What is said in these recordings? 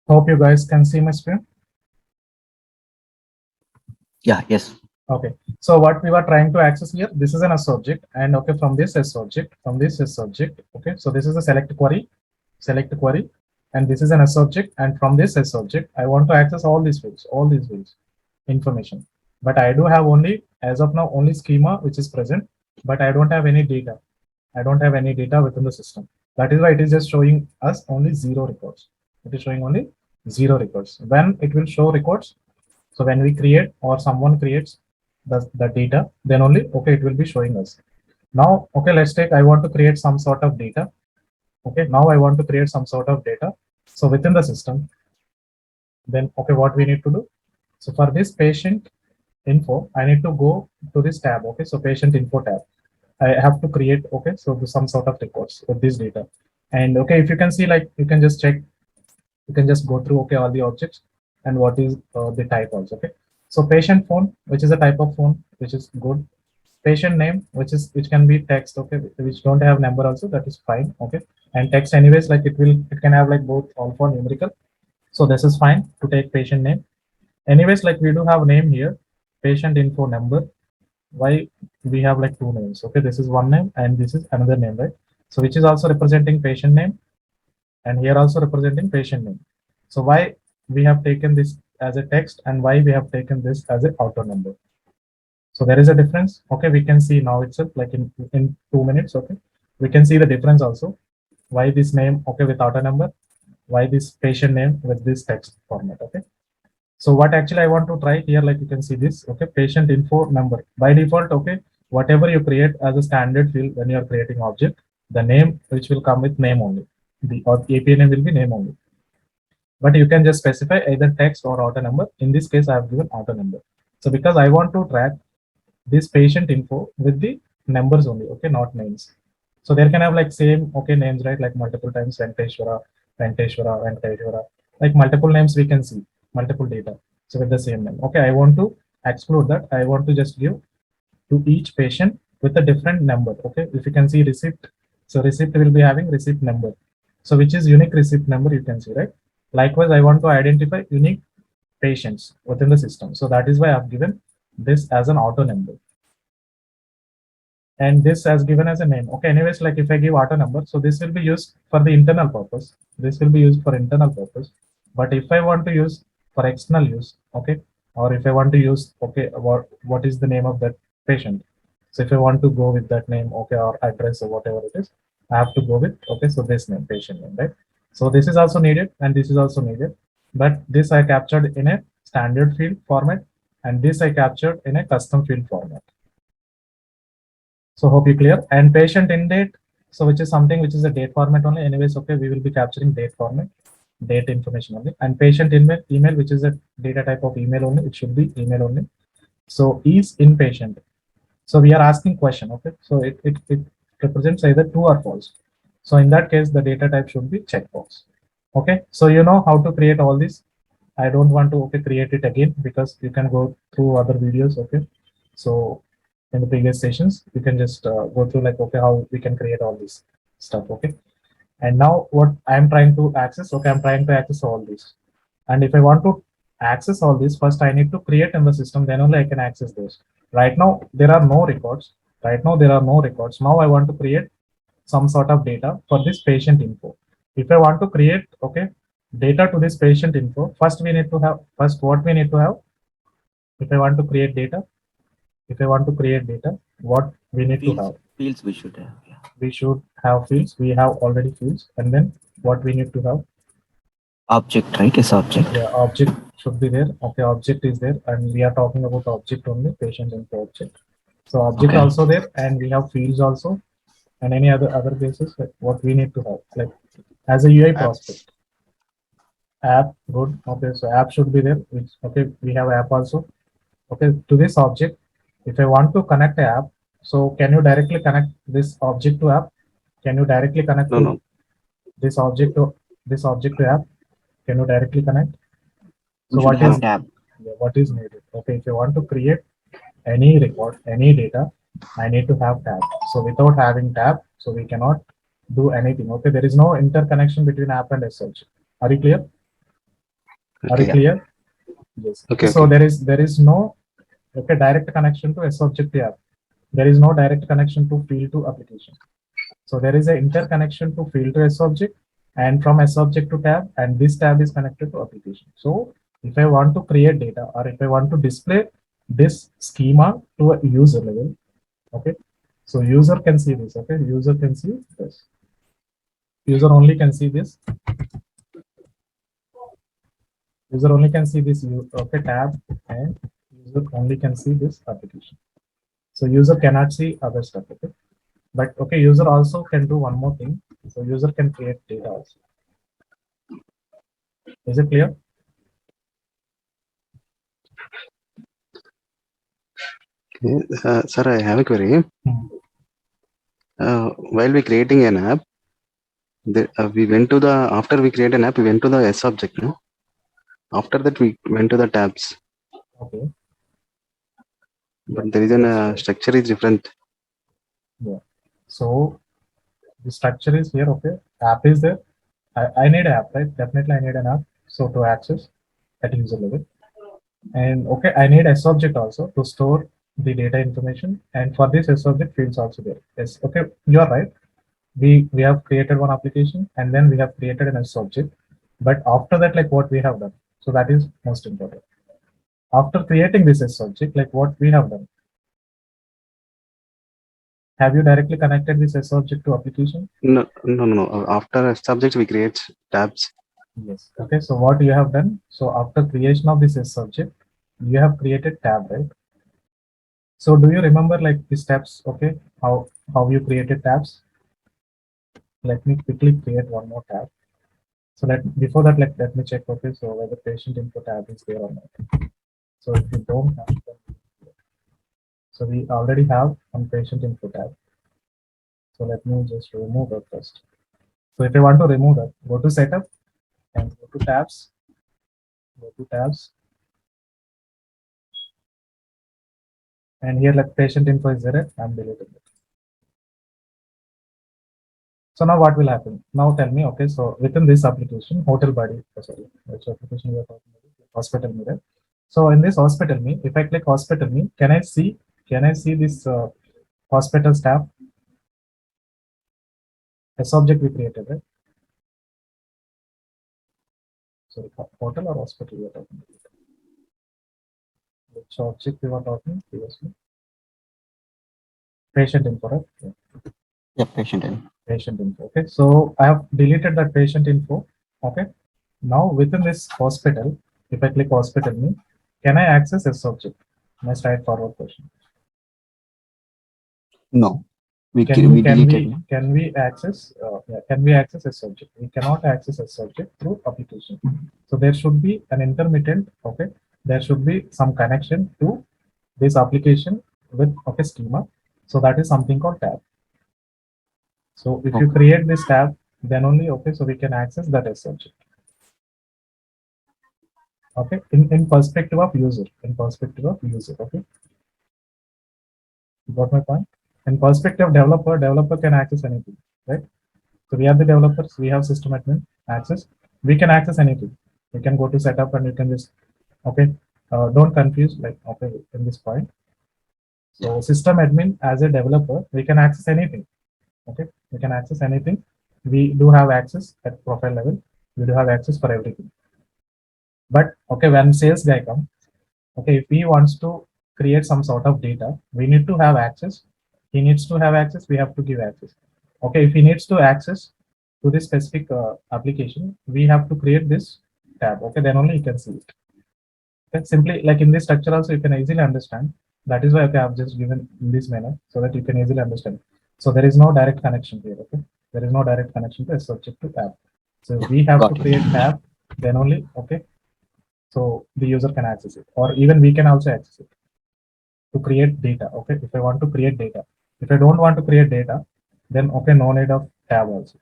Hope you guys can see my screen. Yeah, yes. Okay. So what we were trying to access here, this is an S object, and okay, from this S object, okay. So this is a select query, and this is an S object, and from this S object, I want to access all these fields, information. But I do have only, as of now, only schema which is present, but I don't have any data. I don't have any data within the system. That is why it is just showing us only zero records. It is showing only zero records. When it will show records, so when we create or someone creates the data, then only, okay, it will be showing us. Now, okay, let's take, I want to create some sort of data. Okay, now I want to create some sort of data. So within the system, then, okay, what we need to do? So for this patient info, I need to go to this tab. Okay, so patient info tab. I have to create, okay, so some sort of records with this data. And okay, if you can see, like, you can just check, you can just go through, okay, all the objects and what is the type also. Okay, so patient phone, which is a type of phone, which is good. Patient name, which can be text, okay, which don't have number also, that is fine. Okay, and text anyways, like it can have like both alpha numerical, so this is fine to take patient name. Anyways, like we do have name here, patient info number. Why we have like two names? Okay, this is one name and this is another name, right? So which is also representing patient name, and here also representing patient name. So why we have taken this as a text and why we have taken this as a auto number? So there is a difference. Okay, we can see now itself, like in 2 minutes. Okay, we can see the difference also. Why this name, okay, with auto number? Why this patient name with this text format? Okay. So what actually I want to try here, like you can see this, okay, patient info number. By default, okay, whatever you create as a standard field when you are creating object, the name which will come with name only. The API name will be name only. But you can just specify either text or auto number. In this case, I have given auto number. So because I want to track this patient info with the numbers only, okay, not names. So there can have like same, okay, names, right? Like multiple times Venkateshwara, like multiple names we can see, multiple data. So with the same name, okay, I want to exclude that. I want to just give to each patient with a different number. Okay, if you can see receipt, so receipt will be having receipt number. So which is unique receipt number, you can see, right? Likewise, I want to identify unique patients within the system. So that is why I've given this as an auto number, and this as given as a name. Okay, anyways, like if I give auto number, so this will be used for the internal purpose. This will be used for internal purpose. But if I want to use for external use, okay, or if I want to use, okay, what is the name of that patient? So if I want to go with that name, okay, or address or whatever it is, I have to go with, okay, so this name, patient name, right? So this is also needed and this is also needed. But this I captured in a standard field format, and this I captured in a custom field format. So hope you clear. And patient in date, so which is something which is a date format only. Anyways, okay, we will be capturing date format, date information only. And patient email, which is a data type of email only. It should be email only. So is inpatient. So we are asking question. Okay, so it represents either true or false. So in that case, the data type should be checkbox. Okay, so you know how to create all this. I don't want to, okay, create it again because you can go through other videos. Okay, so in the previous sessions you can just go through, like, okay, how we can create all this stuff. Okay, and now what I'm trying to access, okay, I'm trying to access all this, and if I want to access all this, first I need to create in the system, then only I can access those. Right now there are no records. Now I want to create some sort of data for this patient info. If I want to create, okay, data to this patient info, first what we need to have. If I want to create data, what we need to have? Fields we should have. Yeah. We should have fields. We have already fields, and then what we need to have? Object, right? Is object. Yeah, object should be there. Okay, object is there, and we are talking about object only, patient info object. So object Okay. also there, and we have fields also, and any other basis, like what we need to have, like as a UI prospect. App, good. Okay, so app should be there. Which, okay, we have app also. Okay, to this object, if I want to connect a app, so can you directly connect this object to app? Can you directly connect No, to no. this object to app? Can you directly connect? We So should have tab. what is needed? Okay, if you want to create any record, any data, I need to have tab. So without having tab, so we cannot do anything. Okay, there is no interconnection between app and SH. Are you clear? Are you Yeah. clear? Yes. Okay, So okay. there is no direct connection to SObject tab. There is no direct connection to field to application. So there is an interconnection to field to SObject and from SObject to tab, and this tab is connected to application. So if I want to create data or if I want to display this schema to a user level, okay, so user can see this, okay, user can see this. User only can see this. User only can see this, okay, tab, and user only can see this application. So user cannot see other stuff, okay. But okay, user also can do one more thing. So user can create data also. Is it clear? Okay. Sir, I have a query. Hmm. While we creating an app, we went to the, after we create an app, we went to the SObject. No? After that, we went to the tabs. Okay. But there is a structure is different. Yeah. So the structure is here. Okay. App is there. I need app, right? Definitely I need an app. So to access at user level. And okay, I need SObject also to store the data information. And for this SObject fields also there. Yes. Okay. You are right. We have created one application and then we have created an SObject. But after that, like what we have done. So that is most important. After creating this SObject, like what we have done. Have you directly connected this SObject to application? No. After SObject, we create tabs. Yes. Okay. So what you have done? So after creation of this SObject, you have created tab, right? So do you remember like the steps? Okay, how you created tabs? Let me quickly create one more tab. So before that, let me check. Okay, so whether patient info tab is there or not. So if you don't have, so we already have one patient info tab. So let me just remove that first. So if you want to remove that, go to setup and go to tabs. Go to tabs. And here like patient info is there. I'm deleting it. So now what will happen? Now tell me, okay, so within this application, hotel body, sorry, which application we are talking about? Hospital mirror. So in this hospital me, if I click hospital me, can I see this hospital staff? A subject we created, right? Sorry, hotel or hospital we are talking about? Which object we were talking previously? Patient info, right? Yeah. Yeah, patient info. Patient info. Okay, so I have deleted that patient info. Okay, now within this hospital, if I click hospital me, can I access this subject? My straightforward question. No, we Can deleted. can we access can we access a subject? We cannot access a subject through application. So there should be an intermittent. Okay, there should be some connection to this application with okay schema. So that is something called tab. So if you Okay. create this tab, then only okay, so we can access that as subject. Okay, in perspective of user, okay. You got my point? In perspective of developer can access anything, right? So we are the developers, we have system admin access. We can access anything. We can go to setup and you can just, okay, don't confuse like, okay, in this point. So system admin as a developer, we can access anything. Okay, we can access anything. We do have access at profile level. We do have access for everything. But okay, when sales guy comes, okay, if he wants to create some sort of data, we need to have access. He needs to have access. We have to give access. Okay, if he needs to access to this specific application, we have to create this tab. Okay, then only you can see it. Okay, simply like in this structure also you can easily understand. That is why okay, I've just given in this manner so that you can easily understand. So there is no direct connection here. Okay, there is no direct connection to a subject to tab. So we have to Got it. create tab, then only okay. So the user can access it, or even we can also access it to create data. Okay, if I want to create data, if I don't want to create data, then okay, no need of tab also.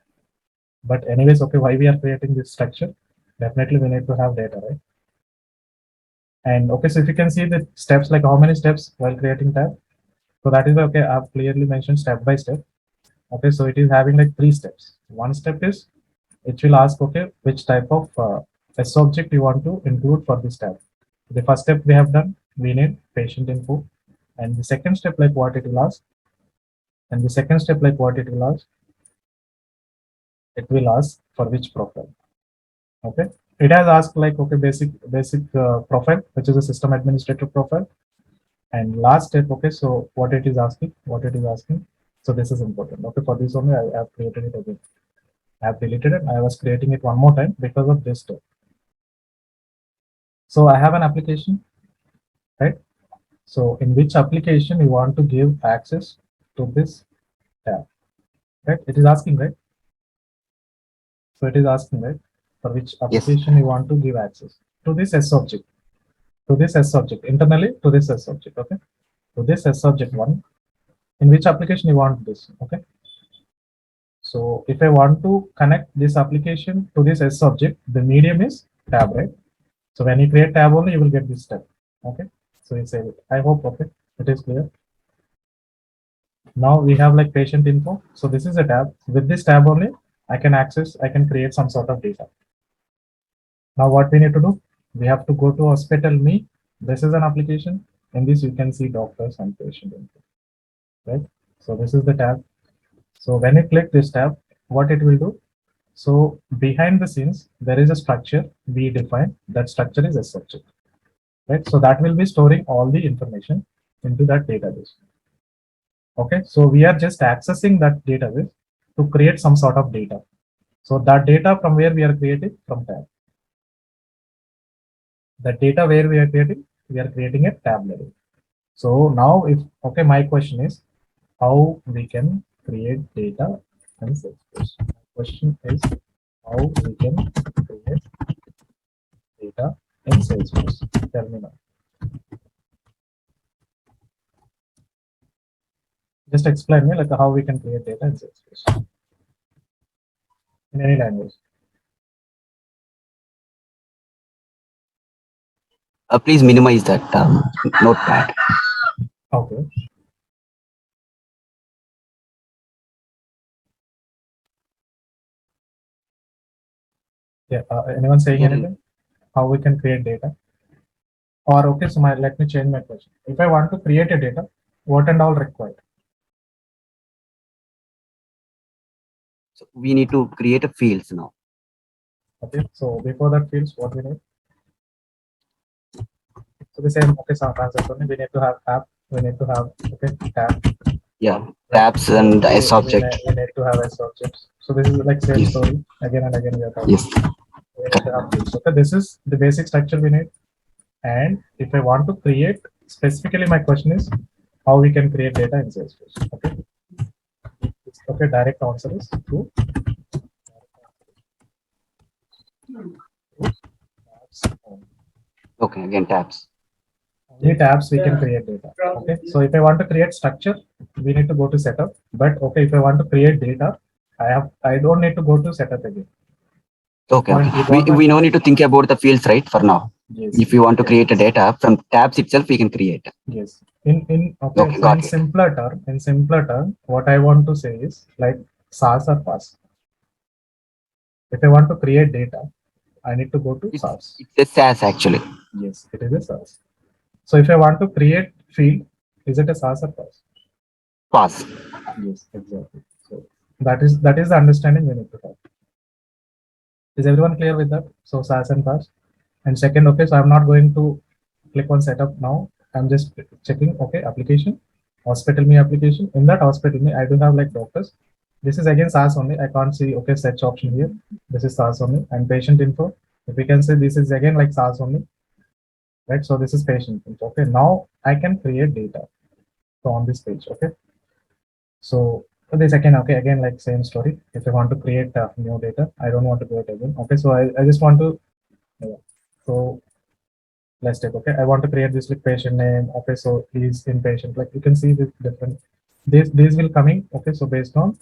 But anyways, okay, why we are creating this structure? Definitely we need to have data, right? And okay, so if you can see the steps, like how many steps while creating tab. So that is okay, I've clearly mentioned step by step. Okay, so it is having like 3 steps. One step is it will ask okay which type of S object you want to include for this tab. The first step we have done, we need patient info. And the second step, like what it will ask, and the second step, like what it will ask for which profile. Okay, it has asked like, okay, basic profile, which is a system administrator profile. And last step, okay, so what it is asking, so this is important. Okay, for this only I have created it again. I have deleted it. I was creating it one more time because of this step. So I have an application, right? So in which application you want to give access to this tab, right? It is asking, right? So it is asking, right? For which application you want to give access to this S object, internally to this S object, okay? To this S object one, in which application you want this, okay? So if I want to connect this application to this S object, the medium is tab, right? So when you create tab only, you will get this tab, okay? So it's a, I hope, okay, it is clear. Now we have like patient info. So this is a tab. With this tab only, I can create some sort of data. Now what we need to do, we have to go to hospital me. This is an application. In this you can see doctors and patient info, right? So this is the tab. So when you click this tab, what it will do? So behind the scenes, there is a structure we define. That structure is a subject, right? So that will be storing all the information into that database. Okay, so we are just accessing that database to create some sort of data. So that data from where we are creating from tab. The data where we are creating a tab level. So now if, okay, my question is how we can create data in Salesforce. My question is how we can create data in Salesforce. Tell me now. Just explain me like how we can create data in Salesforce in any language. Please minimize that notepad. Okay. Yeah. Anyone saying anything? How we can create data? Or okay, so let me change my question. If I want to create a data, what and all required? So we need to create a fields now. Okay, so before that fields, what we need? So the same, okay, some answers only. We need to have app, we need to have, okay, tab. Yeah, tabs and the S object. We need to have S objects. So this is like same Yes. story again and again. We are talking. Yes. We need to have fields. Okay, this is the basic structure we need. And if I want to create, specifically my question is how we can create data in Salesforce. Okay. Okay, direct answer is true. Okay, again tabs. Only tabs we can create data. Okay, so if I want to create structure, we need to go to setup. But okay, if I want to create data, I don't need to go to setup again. Okay, okay. We no need to think about the fields, right? For now. Yes. If you want to create a data from tabs itself, we can create. Yes. Okay, so in simpler term, what I want to say is like SaaS or PaaS. If I want to create data, I need to go to SaaS. It's a SaaS actually. Yes, it is a SaaS. So if I want to create field, is it a SaaS or PaaS? PaaS. Yes, exactly. So that is the understanding we need to have. Is everyone clear with that? So SaaS and PaaS. And second, okay, so I'm not going to click on setup now. I'm just checking, okay, application, hospital me application. In that hospital me, I do have like doctors. This is again SaaS only. I can't see, okay, search option here. This is SaaS only. And patient info. If we can say this is again like SaaS only, right? So this is patient info. Okay, now I can create data. So on this page, okay. So this again, okay, again like same story. If I want to create new data, I don't want to do it again. Okay, so I just want to, so let's take, okay, I want to create this with patient name. Okay, so he's inpatient. Like you can see this different, these will coming. Okay, so based on,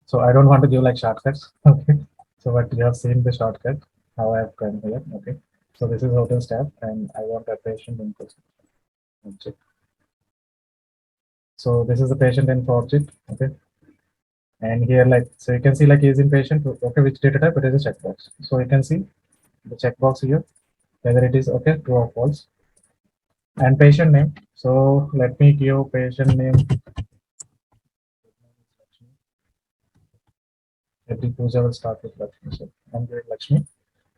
so I don't want to give like shortcuts. Okay, so what you have seen the shortcut, how I have come here. Okay, so this is hotel staff and I want a patient info. So this is the patient info object. Okay. And here, like, so you can see like is in patient. Okay, which data type? It is a checkbox. So you can see the checkbox here, whether it is okay, true or false. And patient name. So let me give patient name. Every puja will start with Lakshmi. So I'm giving Lakshmi.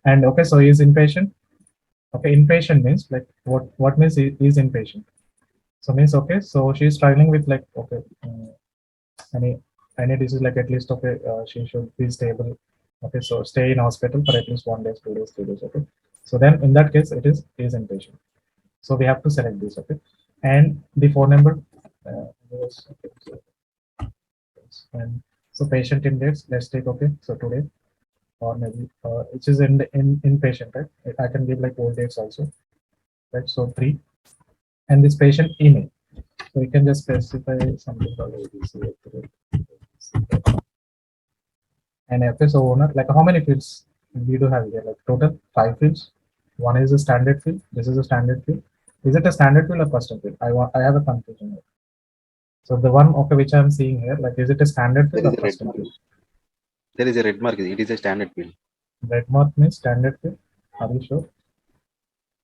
And okay, so he is inpatient. Okay, inpatient means like what means he is inpatient. So means okay, so she is struggling with like okay, any any disease like at least okay, she should be stable. Okay, so stay in hospital for at least 1 day, 2 days, 3 days. Okay, so then in that case it is inpatient. So we have to select this. Okay, and the phone number. Okay, and so patient index. Let's take okay. So today or maybe which is in inpatient, right? I can give like old dates also, right? So 3, and this patient email. So you can just specify something called ABC. And okay, so owner, like how many fields we do have here? Like total 5 fields. One is a standard field. This is a standard field. Is it a standard field or custom field? I have a confusion here. So the one okay which I'm seeing here, like is it a standard field There or is a red custom mark. field? There is a red mark. It is a standard field. Red mark means standard field. Are you sure?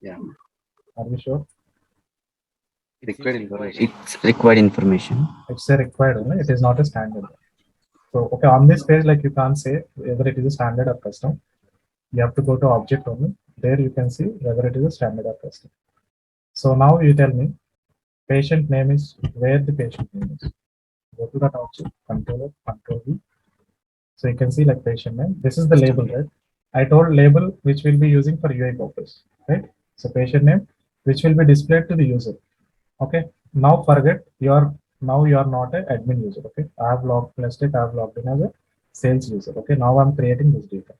Yeah. Are you sure? Required information. It's required information. It's a required only. It is not a standard. So okay, on this page, like you can't say whether it is a standard or custom. You have to go to object only. There you can see whether it is a standard or custom. So now you tell me, patient name is where the patient name is. Go to that object, controller, control V. So you can see like patient name. This is the label, right? I told label which will be using for UI purpose, right? So patient name which will be displayed to the user. Okay. Now forget you are not an admin user. Okay. I have logged. Let's take I have logged in as a sales user. Okay. Now I'm creating this data.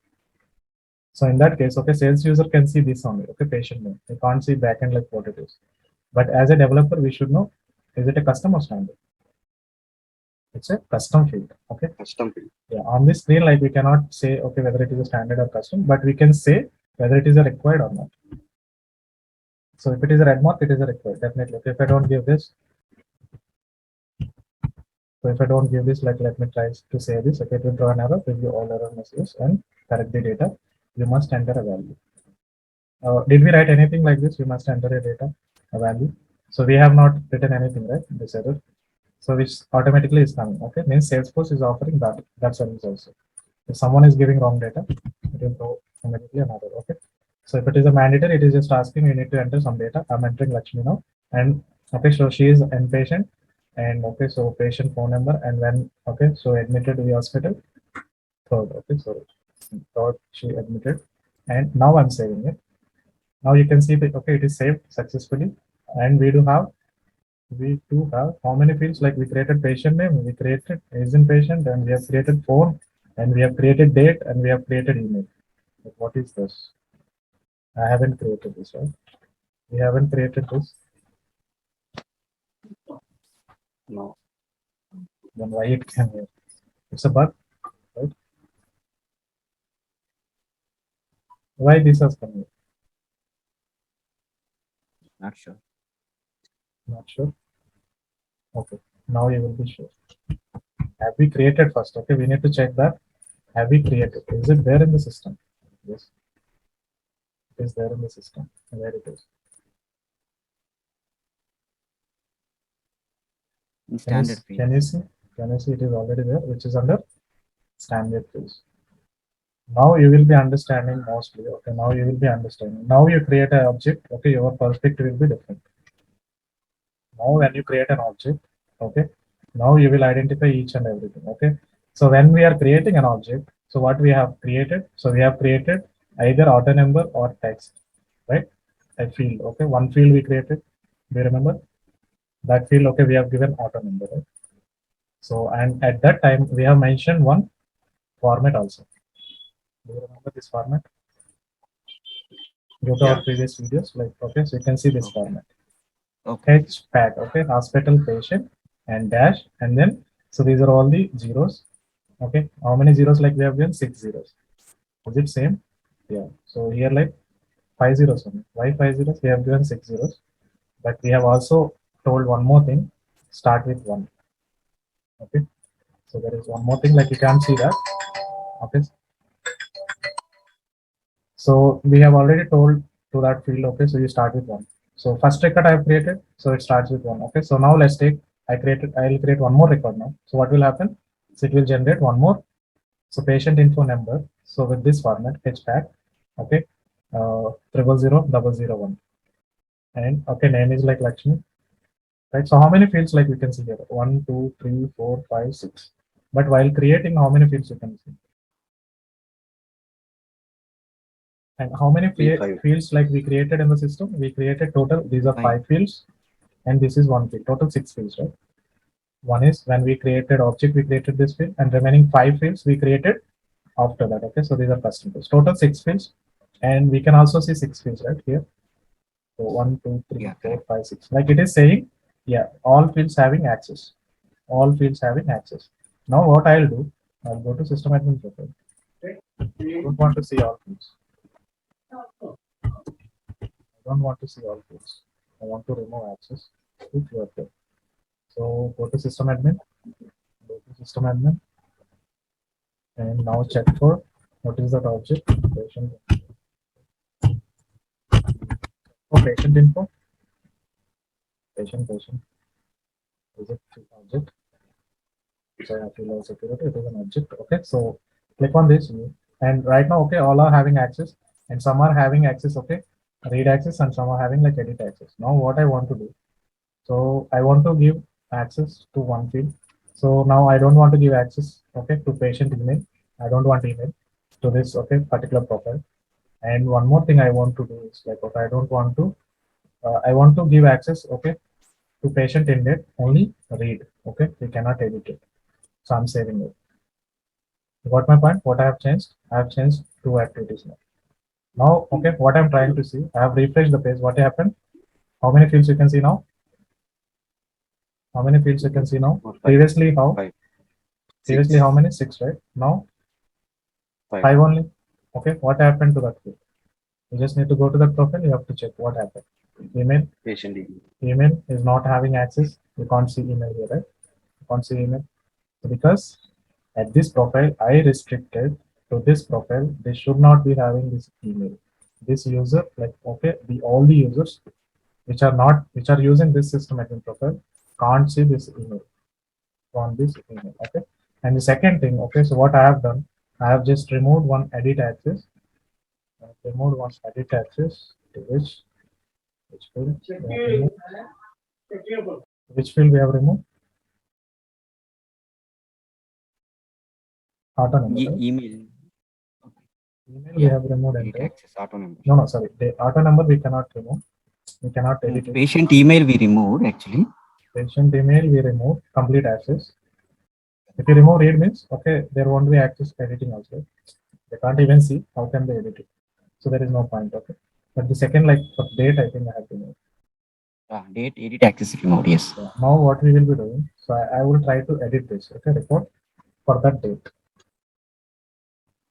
So in that case, okay, sales user can see this only. Okay, patient name. You can't see backend like what it is. But as a developer, we should know: is it a custom or standard? It's a custom field. Okay. Custom field. Yeah. On this screen, like we cannot say okay whether it is a standard or custom, but we can say whether it is a required or not. So if it is a red mark, it is a required definitely. Okay, if I don't give this, so if I don't give this, like let me try to say this. Okay, it will draw an error, review all error messages, and correct the data. You must enter a value. Did we write anything like this? You must enter a value. So we have not written anything, right? This error. So which automatically is coming. Okay, means Salesforce is offering that service also. If someone is giving wrong data, it will go immediately another. Okay. So if it is a mandatory, it is just asking you need to enter some data. I'm entering Lakshmi now, and okay, so she is inpatient, and okay, so patient phone number, and when okay, so admitted to the hospital. Third, okay, so third she admitted, and now I'm saving it. Now you can see that okay, it is saved successfully, and we do have how many fields? Like we created patient name, we created agent patient, and we have created phone, and we have created date, and we have created email. Like, what is this? I haven't created this, right? We haven't created this. No. Then why it came here? It's a bug, right? Why this has come here? Not sure. Not sure. Okay, now you will be sure. Have we created first? Okay, we need to check that. Have we created? Is it there in the system? Yes. It is there in the system. Where it is? In standard field. Can you see? Can you see it is already there, which is under standard fields. Now you will be understanding mostly. Okay, now you will be understanding. Now you create an object. Okay, your perspective will be different. Now when you create an object, okay, now you will identify each and everything. Okay, so when we are creating an object, so what we have created? So we have created either auto number or text, right? A field. Okay, one field we created. Do you remember that field? Okay, we have given auto number, right? So and at that time we have mentioned one format also. Do you remember this format? Go to our previous videos, like okay, so you can see this format. Okay. HPAT, okay, hospital patient and dash, and then so these are all the zeros. Okay, how many zeros? Like we have given 6 zeros. Is it same? Yeah. So here like 5 zeros only. Why 5 zeros? We have given 6 zeros, but we have also told one more thing. start with 1. Okay, so there is one more thing, like you can see that. Okay, so we have already told to that field. Okay, so you start with 1. So first record I have created, so it starts with 1. Okay, so now let's take, I will create one more record now. So what will happen? So it will generate one more. So patient info number. So with this format, fetch back. Okay, 0000001. And okay, name is like Lakshmi. Right. So how many fields, like we can see here? 1, 2, 3, 4, 5, 6. But while creating, how many fields you can see? And how many Five. fields like we created in the system? We created total, these are 5 Five. fields, and this is 1 field, total 6 fields, right? One is when we created object, we created this field, and remaining 5 fields we created after that. Okay, so these are custom fields, total 6 fields, and we can also see 6 fields right here. So 1, 2, 3, Yeah, 4, 5, 6. Like it is saying, yeah, all fields having access. All fields having access. Now what I'll do, I'll go to system admin profile. I don't want to see all fields. I don't want to see all fields. I want to remove access to clear field. So go to system admin, go to system admin, and now check for what is that object, patient. Oh, patient info, patient. Is it object? So I have to allow security. It is an object. Okay, so click on this view, and right now, okay, all are having access, and some are having access. Okay, read access, and some are having like edit access. Now what I want to do, so I want to give access to one field. So now I don't want to give access, okay, to patient email. I don't want email to this, okay, particular profile. And one more thing I want to do is like, okay, I don't want to, I want to give access, okay, to patient index only read, okay, we cannot edit it. So I'm saving it. You got my point? What I have changed? I have changed 2 activities now. Now, okay, what I'm trying to see, I have refreshed the page. What happened? How many fields you can see now? How many fields you can see now? Previously, how? 5. Previously, how many? 6, right? Now, 5 only. Okay, what happened to that field? You just need to go to the profile. You have to check what happened. Email. Patient email. Email is not having access. You can't see email here, right? You can't see email. So because at this profile, I restricted to this profile, they should not be having this email. This user, like, okay, all the users which are using this system admin profile can't see this email on this email. Okay, and the second thing, okay, so what I have done, I have just removed one edit access. Removed one edit access to which field we have removed? Which field we have removed? Auto number. Right? Email. Email we have removed Edit entire. access auto number. No, sorry. The auto number we cannot remove. We cannot edit it. Patient email we removed actually. Patient email we remove complete access. If you remove read means, okay, there won't be access editing also. They can't even see. How can they edit it? So there is no point. Okay. But the second, like for date, I think I have to move. Date edit access removed. Yes. Yeah. Now what we will be doing? So I will try to edit this. Okay, report for that date.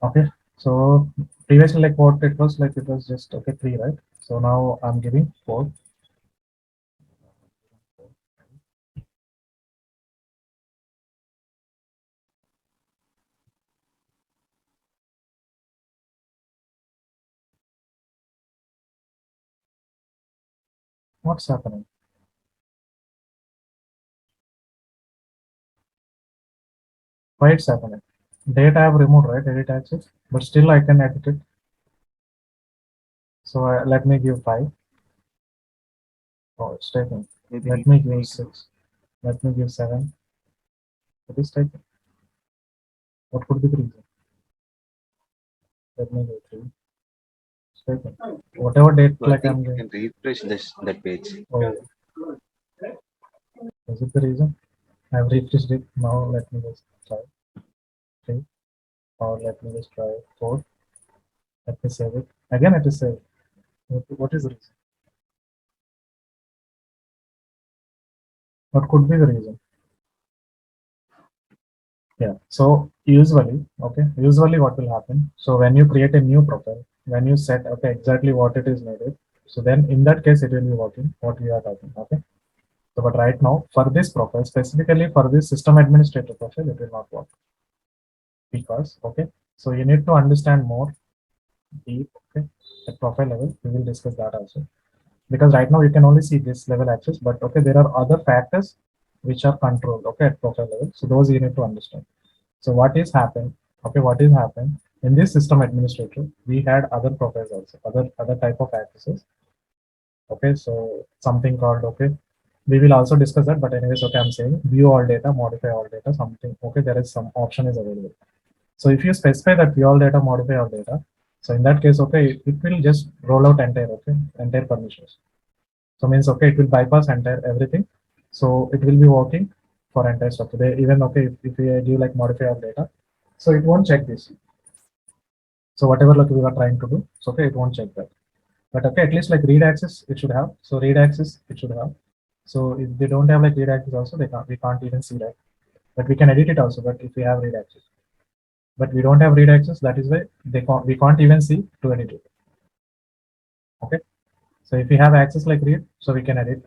Okay. So previously, like what it was like, it was just okay 3, right? So now I'm giving 4. What's happening? Why it's happening? Date I have removed, right? Edit access, but still I can edit it. So let me give 5. Oh, it's taking. Let me give 6. Let me give 7. It is taking. What could be the reason? Let me give 3. It's taking. Whatever date, So I like think I'm you going. can refresh that page. Oh, is it the reason? I've refreshed it. Now let me just try 3. Or let me just try 4. Let me save it. Again, it is saved. What is the reason? What could be the reason? Yeah. So usually, okay, usually what will happen? So when you create a new profile, when you set okay exactly what it is needed, so then in that case it will be working what we are talking. Okay. So, but right now for this profile, specifically for this system administrator profile, it will not work because, okay, so you need to understand more deep, okay, at profile level. We will discuss that also because right now you can only see this level access, but okay, there are other factors which are controlled, okay, at profile level. So those you need to understand. So what is happened? Okay, what is happened in this system administrator? We had other profiles also, other type of accesses. Okay, so something called, okay, we will also discuss that. But anyways, okay, I'm saying view all data, modify all data, something. Okay, there is some option is available. So if you specify that view all data, modify all data, so in that case, okay, it will just roll out entire, okay, entire permissions. So means, okay, it will bypass entire everything. So it will be working for entire stuff. They even, okay, if we give like modify all data, so it won't check this. So whatever like we were trying to do, so okay, it won't check that. But okay, at least like read access it should have. So read access it should have. So if they don't have like read access also, we can't even see that. But we can edit it also. But if we have read access, but we don't have read access, that is why we can't even see to edit it. Okay. So if we have access like read, so we can edit.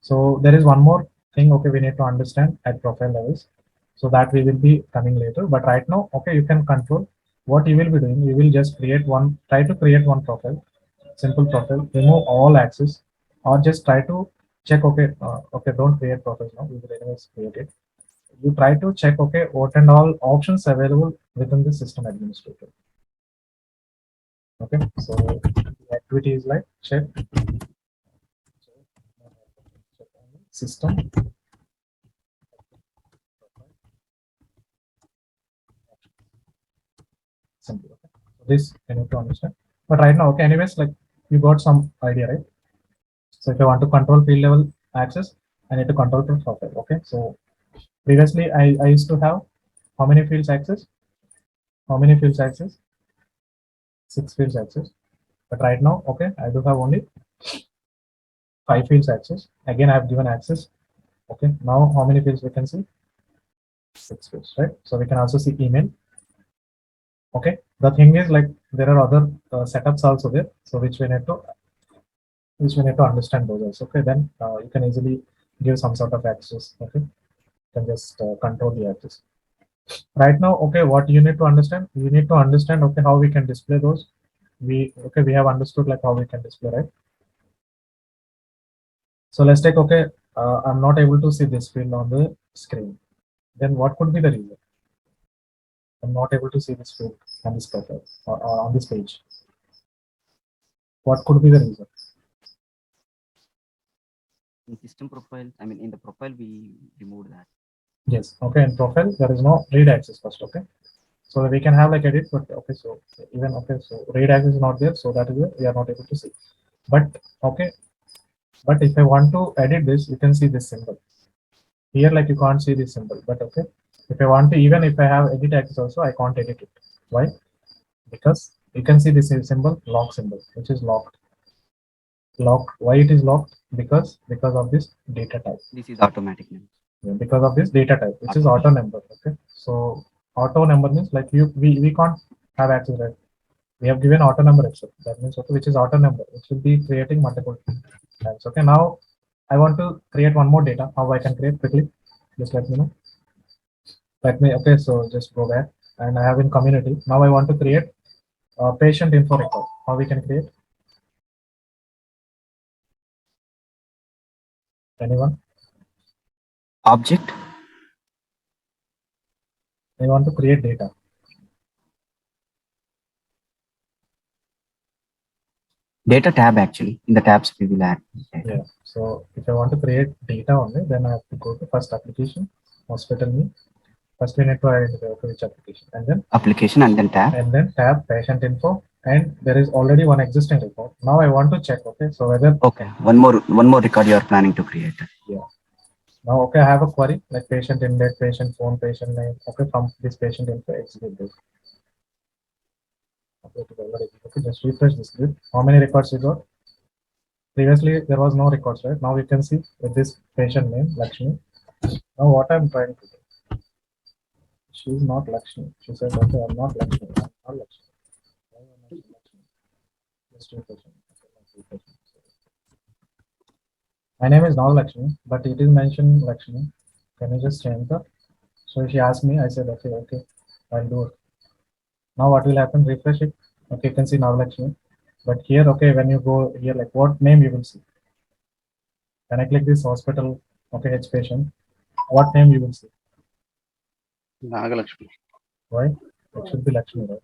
So there is one more thing, okay, we need to understand at profile levels. So that we will be coming later. But right now, okay, you can control what you will be doing. You will just create one, try to create one profile, simple profile, remove all access, or just try to check, okay, okay, don't create profiles now, we will anyways create it. You try to check, okay, what and all options available within the system administrator. Okay, so the activity is like check system simple. Okay, so this you need to understand. But right now, okay, anyways, like you got some idea, right? So if I want to control field level access, I need to control the profile. Okay, so previously I used to have how many fields access? How many fields access? 6 fields access. But right now, okay, I do have only 5 fields access. Again, I have given access. Okay, now how many fields we can see? 6 fields, right? So we can also see email. Okay, the thing is like there are other setups also there. So which we need to understand those also. Okay, then you can easily give some sort of access. Okay, you can just control the access. Right now, okay, what you need to understand? You need to understand, okay, how we can display those. We have understood like how we can display, right? So let's take, okay, I'm not able to see this field on the screen. Then what could be the reason? I'm not able to see this field on this profile or on this page. What could be the reason? In system profile, I mean, in the profile, we removed that. Yes, okay, in profile, there is no read access first, okay? So we can have like edit, but okay, so even, okay, so read access is not there, so that is why we are not able to see. But, okay, but if I want to edit this, you can see this symbol. Here, like you can't see this symbol, but okay, if I want to, even if I have edit access also, I can't edit it. Why? Because you can see this symbol, lock symbol, which is locked. Locked. Why it is locked? Because of this data type. This is automatic now. Yeah, because of this data type, which is auto number. Okay, so auto number means like we can't have access, right? We have given auto number except that means, okay, which is auto number, which will be creating multiple times. Okay, now I want to create one more data. How I can create quickly? Just let me know. Let me, okay, so just go back and I have in community. Now I want to create a patient info record. How we can create? Anyone? Object. I want to create data. Data tab, actually. In the tabs, we will add data. Yeah. So if I want to create data only, then I have to go to first application, hospital me. First we need to identify, okay, which application, and then Application and then tab patient info, and there is already one existing record. Now I want to check, okay, so whether okay, one more record you are planning to create. Yeah. Now, okay, I have a query like patient index, patient phone, patient name. Okay, from this patient info, execute this. Okay, just refresh this grid. How many records you got? Previously, there was no records, right? Now you can see with this patient name, Lakshmi. Now, what I'm trying to do? She's not Lakshmi. She says, okay, I'm not Lakshmi. I'm not Lakshmi. Why am I not Lakshmi? Just refresh. Okay, let's refresh. My name is not Lakshmi, but it is mentioned Lakshmi. Can you just change the? So she asked me, I said, okay, I'll do it. Now what will happen? Refresh it. Okay, you can see now Lakshmi. But here, okay, when you go here, like what name you will see. When I click this hospital, okay, H patient, what name you will see? Nagalakshmi. Why? It should be Lakshmi, right?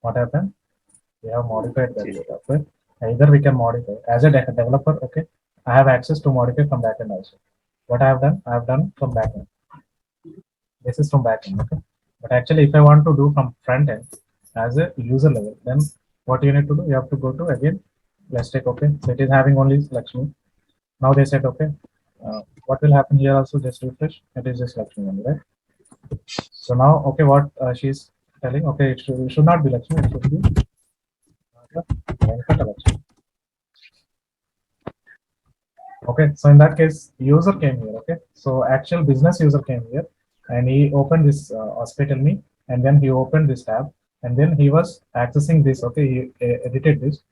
What happened? We have modified that data. Okay? Either we can modify as a developer. Okay, I have access to modify from backend also. What I have done? I have done from backend. This is from backend. Okay, but actually, if I want to do from front end as a user level, then what you need to do? You have to go to again. Let's take okay. So it is having only Lakshmi. Now they said okay. What will happen here also? Just refresh. It is just Lakshmi only, right? So now okay, what she's telling? Okay, it should not be Lakshmi. It should be Venkata. Okay, so in that case, user came here. Okay, so actual business user came here and he opened this hospital me, and then he opened this tab, and then he was accessing this. Okay, he edited this,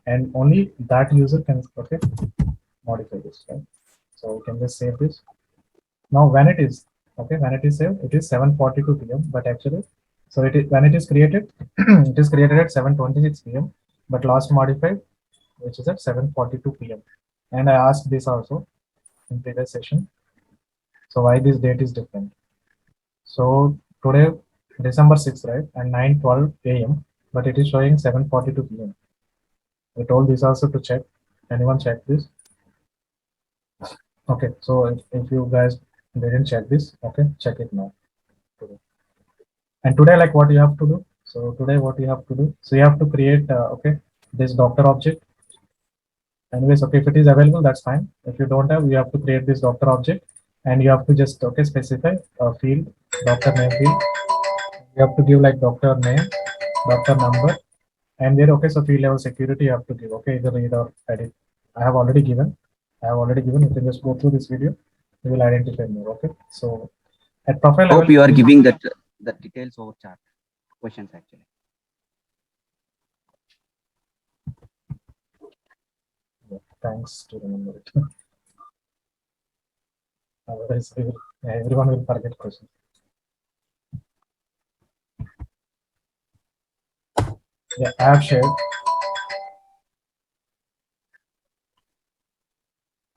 and only that user can okay modify this. Right? So we can just save this. Now when it is okay, when it is saved, it is 7:42 p.m. But actually, so it is when it is created, it is created at 7:26 p.m. But last modified, which is at 7:42 p.m. And I asked this also in previous session. So why this date is different? So today, December 6th, right, and 9:12 a.m. But it is showing 7:42 p.m. I told this also to check. Anyone check this? Okay, so if you guys didn't check this, okay, check it now. And today, like what you have to do. So today, what you have to do. So you have to create okay this doctor object. Anyways, okay, if it is available, that's fine. If you don't have, you have to create this doctor object, and you have to just okay specify a field, doctor name field. You have to give like doctor name, doctor number, and there okay. So field level security you have to give okay either read or edit. I have already given. I have already given. You can just go through this video. You will identify more. Okay. So at profile Hope level, you are giving that details over chat questions actually. thanks to remember it. Otherwise, everyone will forget questions. Yeah, I have shared.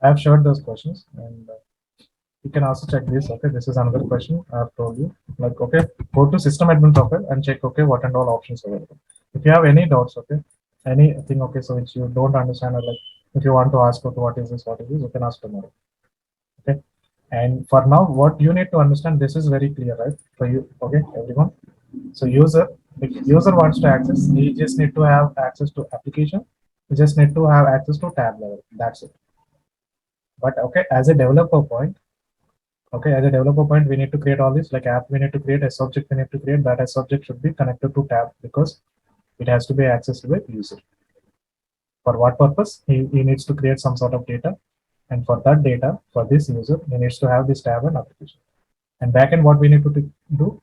I have shared those questions, and you can also check this. Okay, this is another question I have told you. Like, okay, go to system admin profile and check. Okay, what and all options available. If you have any doubts, okay, anything, okay, so which you don't understand, or like if you want to ask, okay, what is this, you can ask tomorrow. Okay, and for now, what you need to understand, this is very clear, right? For you, okay, everyone. So user, if user wants to access, he just need to have access to application. He just need to have access to tab level. That's it. But okay, as a developer point, okay, as a developer point, we need to create all this like app. We need to create a subject. We need to create that as subject should be connected to tab because it has to be accessed by user. For what purpose? He needs to create some sort of data, and for that data, for this user, he needs to have this tab and application. And backend, what we need to do?